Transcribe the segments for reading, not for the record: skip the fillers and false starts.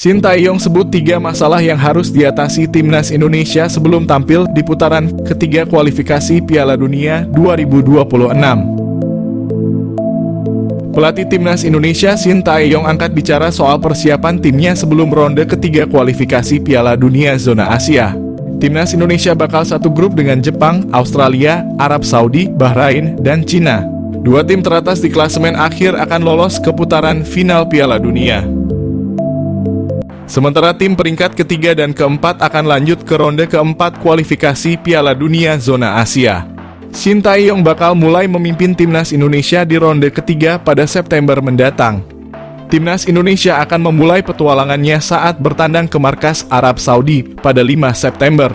Sintayong sebut 3 masalah yang harus diatasi timnas Indonesia sebelum tampil di putaran ketiga kualifikasi Piala Dunia 2026. Pelatih timnas Indonesia Sintayong angkat bicara soal persiapan timnya sebelum ronde ketiga kualifikasi Piala Dunia zona Asia. Timnas Indonesia bakal satu grup dengan Jepang, Australia, Arab Saudi, Bahrain, dan Cina. 2 tim teratas di klasemen akhir akan lolos ke putaran final Piala Dunia. Sementara tim peringkat ketiga dan keempat akan lanjut ke ronde keempat kualifikasi Piala Dunia zona Asia. Sintayong bakal mulai memimpin timnas Indonesia di ronde ketiga pada September mendatang. Timnas Indonesia akan memulai petualangannya saat bertandang ke markas Arab Saudi pada 5 September.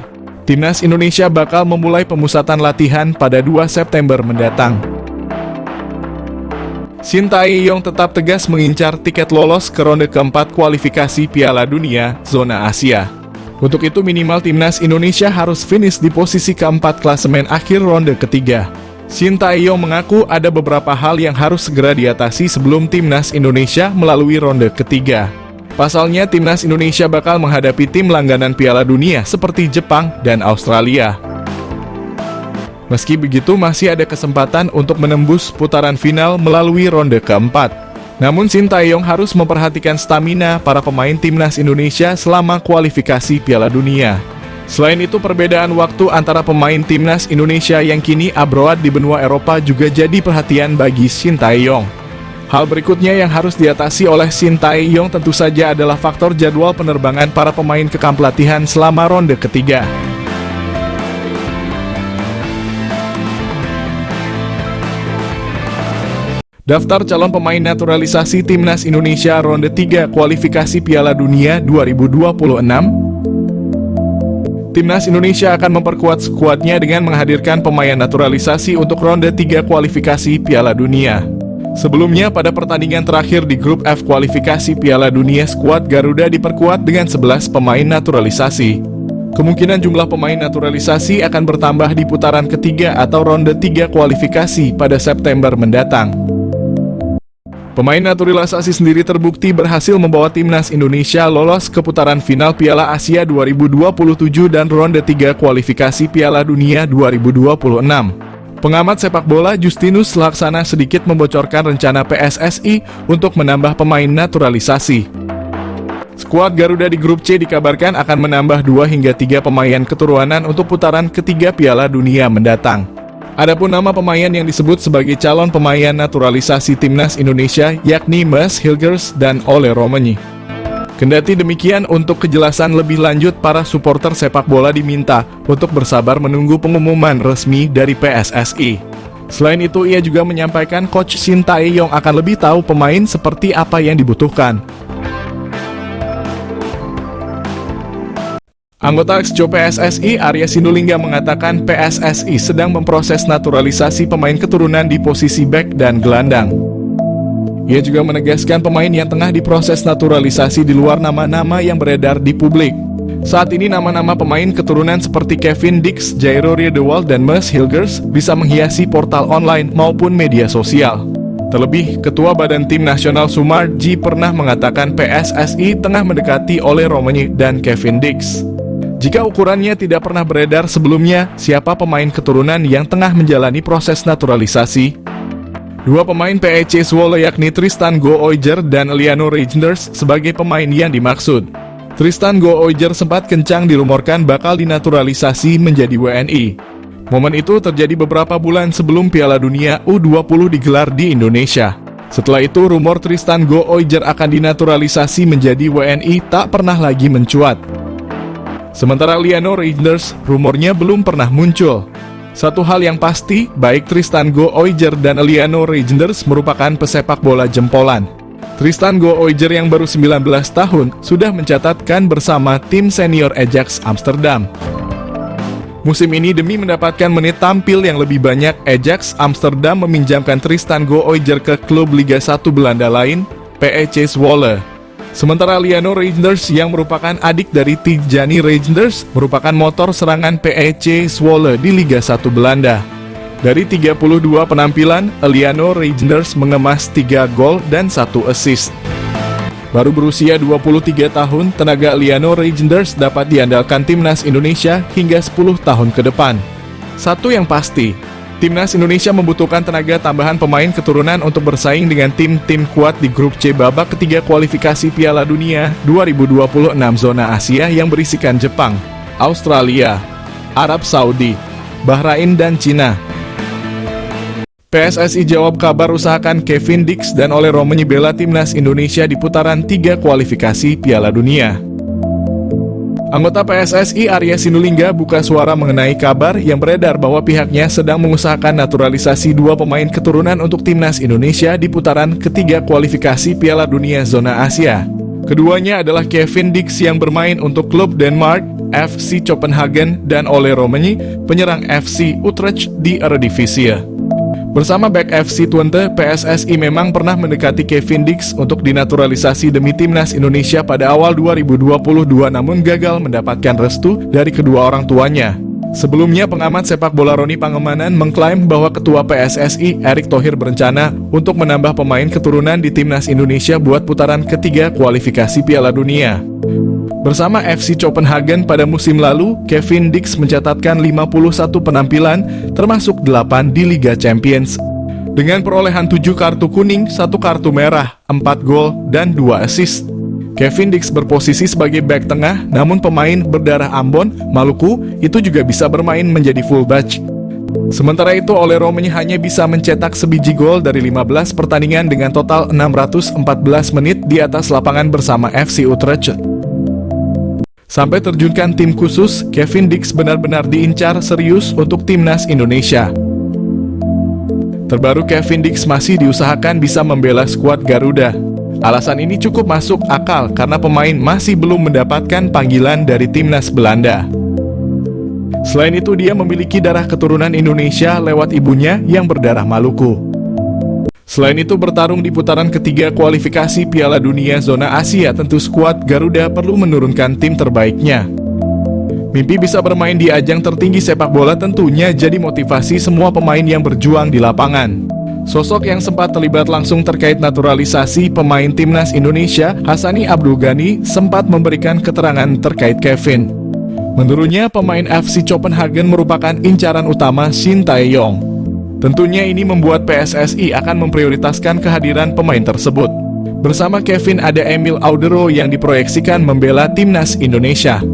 Timnas Indonesia bakal memulai pemusatan latihan pada 2 September mendatang. Sintayong tetap tegas mengincar tiket lolos ke ronde keempat kualifikasi Piala Dunia zona Asia. Untuk itu minimal timnas Indonesia harus finish di posisi keempat klasemen akhir ronde ketiga. Sintayong mengaku ada beberapa hal yang harus segera diatasi sebelum timnas Indonesia melalui ronde ketiga. Pasalnya timnas Indonesia bakal menghadapi tim langganan Piala Dunia seperti Jepang dan Australia. Meski begitu masih ada kesempatan untuk menembus putaran final melalui ronde keempat. Namun Sintayong harus memperhatikan stamina para pemain timnas Indonesia selama kualifikasi Piala Dunia. Selain itu perbedaan waktu antara pemain timnas Indonesia yang kini abroad di benua Eropa juga jadi perhatian bagi Sintayong. Hal berikutnya yang harus diatasi oleh Sintayong tentu saja adalah faktor jadwal penerbangan para pemain ke kamp latihan selama ronde ketiga. Daftar calon pemain naturalisasi timnas Indonesia ronde 3 kualifikasi Piala Dunia 2026. Timnas Indonesia akan memperkuat skuadnya dengan menghadirkan pemain naturalisasi untuk ronde 3 kualifikasi Piala Dunia. Sebelumnya pada pertandingan terakhir di grup F kualifikasi Piala Dunia, skuad Garuda diperkuat dengan 11 pemain naturalisasi. Kemungkinan jumlah pemain naturalisasi akan bertambah di putaran ketiga atau ronde 3 kualifikasi pada September mendatang. Pemain naturalisasi sendiri terbukti berhasil membawa timnas Indonesia lolos ke putaran final Piala Asia 2027 dan ronde 3 kualifikasi Piala Dunia 2026. Pengamat sepak bola Justinus Laksana sedikit membocorkan rencana PSSI untuk menambah pemain naturalisasi. Skuad Garuda di grup C dikabarkan akan menambah 2 hingga 3 pemain keturunan untuk putaran ketiga Piala Dunia mendatang. Adapun nama pemain yang disebut sebagai calon pemain naturalisasi timnas Indonesia yakni Mers Hilgers dan Ole Romanyi. Kendati demikian, untuk kejelasan lebih lanjut para supporter sepak bola diminta untuk bersabar menunggu pengumuman resmi dari PSSI. Selain itu, ia juga menyampaikan Coach Sintayong akan lebih tahu pemain seperti apa yang dibutuhkan. Anggota Exco PSSI Arya Sinulinga mengatakan PSSI sedang memproses naturalisasi pemain keturunan di posisi bek dan gelandang. Ia juga menegaskan pemain yang tengah diproses naturalisasi di luar nama-nama yang beredar di publik. Saat ini nama-nama pemain keturunan seperti Kevin Dix, Jairo Riedewald, dan Mers Hilgers bisa menghiasi portal online maupun media sosial. Terlebih, Ketua Badan Tim Nasional Sumarji pernah mengatakan PSSI tengah mendekati Ole Romanyi dan Kevin Dix. Jika ukurannya tidak pernah beredar sebelumnya, siapa pemain keturunan yang tengah menjalani proses naturalisasi? 2 pemain PEC Zwolle yakni Tristan Gooijer dan Liano Reijnders sebagai pemain yang dimaksud. Tristan Gooijer sempat kencang dirumorkan bakal dinaturalisasi menjadi WNI. Momen itu terjadi beberapa bulan sebelum Piala Dunia U20 digelar di Indonesia. Setelah itu, rumor Tristan Gooijer akan dinaturalisasi menjadi WNI tak pernah lagi mencuat. Sementara Liano Reijnders, rumornya belum pernah muncul. Satu hal yang pasti, baik Tristan Gooijer dan Liano Reijnders merupakan pesepak bola jempolan. Tristan Gooijer yang baru 19 tahun sudah mencatatkan bersama tim senior Ajax Amsterdam. Musim ini demi mendapatkan menit tampil yang lebih banyak, Ajax Amsterdam meminjamkan Tristan Gooijer ke klub Liga 1 Belanda lain, PEC Zwolle. Sementara Liano Reijnders yang merupakan adik dari Tijani Reijnders merupakan motor serangan PEC Zwolle di Liga 1 Belanda. Dari 32 penampilan, Liano Reijnders mengemas 3 gol dan 1 assist. Baru berusia 23 tahun, tenaga Liano Reijnders dapat diandalkan timnas Indonesia hingga 10 tahun ke depan. Satu yang pasti, timnas Indonesia membutuhkan tenaga tambahan pemain keturunan untuk bersaing dengan tim-tim kuat di grup C babak ketiga kualifikasi Piala Dunia 2026 zona Asia yang berisikan Jepang, Australia, Arab Saudi, Bahrain, dan Cina. PSSI jawab kabar usahakan Kevin Dix dan Ole Romenyi bela timnas Indonesia di putaran 3 kualifikasi Piala Dunia. Anggota PSSI Arya Sinulinga buka suara mengenai kabar yang beredar bahwa pihaknya sedang mengusahakan naturalisasi 2 pemain keturunan untuk timnas Indonesia di putaran ketiga kualifikasi Piala Dunia zona Asia. Keduanya adalah Kevin Dix yang bermain untuk klub Denmark, FC Copenhagen, dan Ole Romenyi, penyerang FC Utrecht di Eredivisie. Bersama back FC Twente, PSSI memang pernah mendekati Kevin Dix untuk dinaturalisasi demi timnas Indonesia pada awal 2022 namun gagal mendapatkan restu dari kedua orang tuanya. Sebelumnya, pengamat sepak bola Roni Pangemanan mengklaim bahwa ketua PSSI Erick Thohir berencana untuk menambah pemain keturunan di timnas Indonesia buat putaran ketiga kualifikasi Piala Dunia. Bersama FC Copenhagen pada musim lalu, Kevin Dix mencatatkan 51 penampilan, termasuk 8 di Liga Champions. Dengan perolehan 7 kartu kuning, 1 kartu merah, 4 gol, dan 2 assist. Kevin Dix berposisi sebagai bek tengah, namun pemain berdarah Ambon, Maluku, itu juga bisa bermain menjadi fullback. Sementara itu, Ole Romenyi hanya bisa mencetak sebiji gol dari 15 pertandingan dengan total 614 menit di atas lapangan bersama FC Utrecht. Sampai terjunkan tim khusus, Kevin Dix benar-benar diincar serius untuk timnas Indonesia. Terbaru, Kevin Dix masih diusahakan bisa membela skuad Garuda. Alasan ini cukup masuk akal karena pemain masih belum mendapatkan panggilan dari timnas Belanda. Selain itu, dia memiliki darah keturunan Indonesia lewat ibunya yang berdarah Maluku. Selain itu, bertarung di putaran ketiga kualifikasi Piala Dunia zona Asia, tentu skuad Garuda perlu menurunkan tim terbaiknya. Mimpi bisa bermain di ajang tertinggi sepak bola tentunya jadi motivasi semua pemain yang berjuang di lapangan. Sosok yang sempat terlibat langsung terkait naturalisasi pemain timnas Indonesia, Hassani Abdul Ghani, sempat memberikan keterangan terkait Kevin. Menurutnya, pemain FC Copenhagen merupakan incaran utama Shin Tae-yong. Tentunya ini membuat PSSI akan memprioritaskan kehadiran pemain tersebut. Bersama Kevin ada Emil Audero yang diproyeksikan membela timnas Indonesia.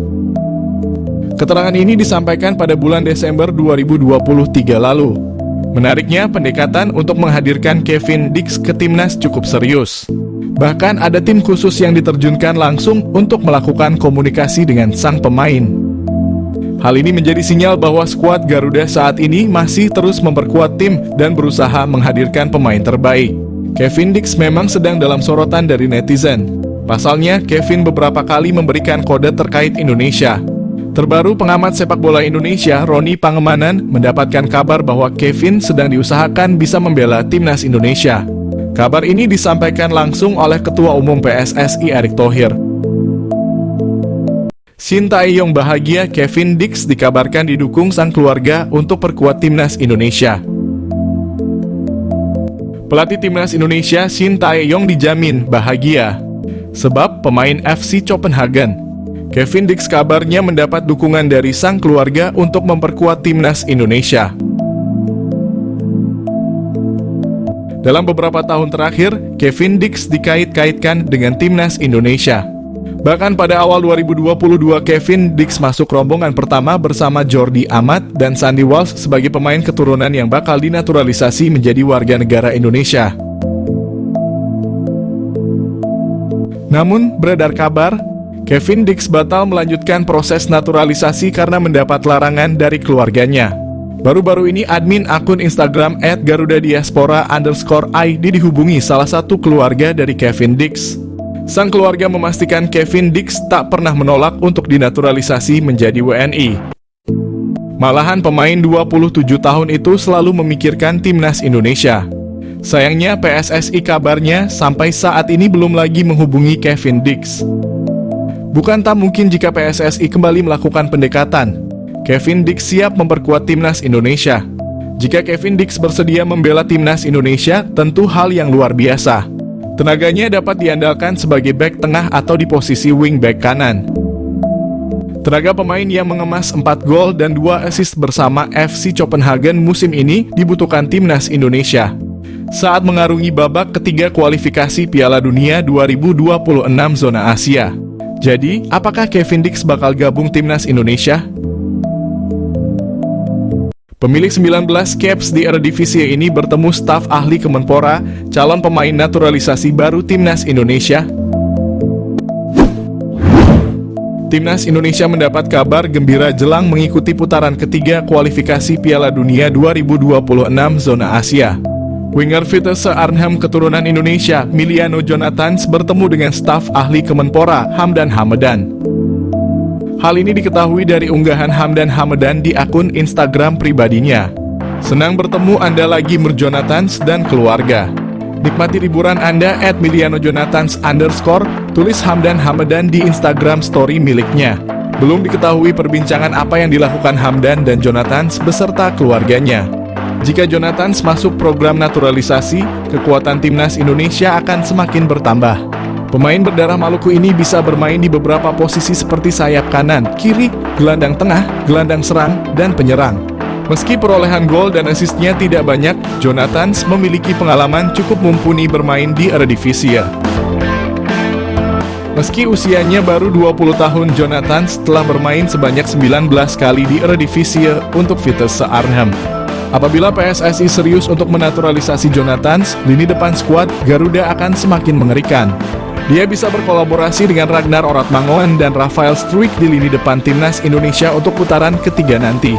Keterangan ini disampaikan pada bulan Desember 2023 lalu. Menariknya, pendekatan untuk menghadirkan Kevin Dix ke timnas cukup serius. Bahkan ada tim khusus yang diterjunkan langsung untuk melakukan komunikasi dengan sang pemain. Hal ini menjadi sinyal bahwa skuad Garuda saat ini masih terus memperkuat tim dan berusaha menghadirkan pemain terbaik. Kevin Dix memang sedang dalam sorotan dari netizen. Pasalnya, Kevin beberapa kali memberikan kode terkait Indonesia. Terbaru, pengamat sepak bola Indonesia, Roni Pangemanan, mendapatkan kabar bahwa Kevin sedang diusahakan bisa membela timnas Indonesia. Kabar ini disampaikan langsung oleh Ketua Umum PSSI Erick Thohir. Shin Tae-yong bahagia Kevin Dix dikabarkan didukung sang keluarga untuk perkuat timnas Indonesia. Pelatih timnas Indonesia Shin Tae-yong dijamin bahagia sebab pemain FC Copenhagen. Kevin Dix kabarnya mendapat dukungan dari sang keluarga untuk memperkuat timnas Indonesia. Dalam beberapa tahun terakhir, Kevin Dix dikait-kaitkan dengan timnas Indonesia. Bahkan pada awal 2022, Kevin Dix masuk rombongan pertama bersama Jordi Amat dan Sandy Walsh sebagai pemain keturunan yang bakal dinaturalisasi menjadi warga negara Indonesia. Namun, beredar kabar, Kevin Dix batal melanjutkan proses naturalisasi karena mendapat larangan dari keluarganya. Baru-baru ini, admin akun Instagram @garudadiaspora_id dihubungi salah satu keluarga dari Kevin Dix. Sang keluarga memastikan Kevin Dix tak pernah menolak untuk dinaturalisasi menjadi WNI. Malahan pemain 27 tahun itu selalu memikirkan timnas Indonesia. Sayangnya PSSI kabarnya sampai saat ini belum lagi menghubungi Kevin Dix. Bukan tak mungkin jika PSSI kembali melakukan pendekatan. Kevin Dix siap memperkuat timnas Indonesia. Jika Kevin Dix bersedia membela timnas Indonesia, tentu hal yang luar biasa. Tenaganya dapat diandalkan sebagai bek tengah atau di posisi wing back kanan. Tenaga pemain yang mengemas 4 gol dan 2 assist bersama FC Copenhagen musim ini dibutuhkan timnas Indonesia saat mengarungi babak ketiga kualifikasi Piala Dunia 2026 zona Asia. Jadi, apakah Kevin Dix bakal gabung timnas Indonesia? Pemilik 19 caps di Eredivisie ini bertemu staf ahli Kemenpora, calon pemain naturalisasi baru timnas Indonesia. Timnas Indonesia mendapat kabar gembira jelang mengikuti putaran ketiga kualifikasi Piala Dunia 2026 zona Asia. Winger Vitesse Arnhem keturunan Indonesia, Miliano Jonathans bertemu dengan staf ahli Kemenpora, Hamdan Hamedan. Hal ini diketahui dari unggahan Hamdan Hamedan di akun Instagram pribadinya. Senang bertemu Anda lagi Jonathans dan keluarga. Nikmati liburan Anda @milianojonathans_, tulis Hamdan Hamedan di Instagram story miliknya. Belum diketahui perbincangan apa yang dilakukan Hamdan dan Jonathans beserta keluarganya. Jika Jonathans masuk program naturalisasi, kekuatan timnas Indonesia akan semakin bertambah. Pemain berdarah Maluku ini bisa bermain di beberapa posisi seperti sayap kanan, kiri, gelandang tengah, gelandang serang, dan penyerang. Meski perolehan gol dan asisnya tidak banyak, Jonathans memiliki pengalaman cukup mumpuni bermain di Eredivisie. Meski usianya baru 20 tahun, Jonathans telah bermain sebanyak 19 kali di Eredivisie untuk Vitesse Arnhem. Apabila PSSI serius untuk menaturalisasi Jonathans, lini depan skuad Garuda akan semakin mengerikan. Dia bisa berkolaborasi dengan Ragnar Oratmangoen dan Rafael Struijk di lini depan timnas Indonesia untuk putaran ketiga nanti.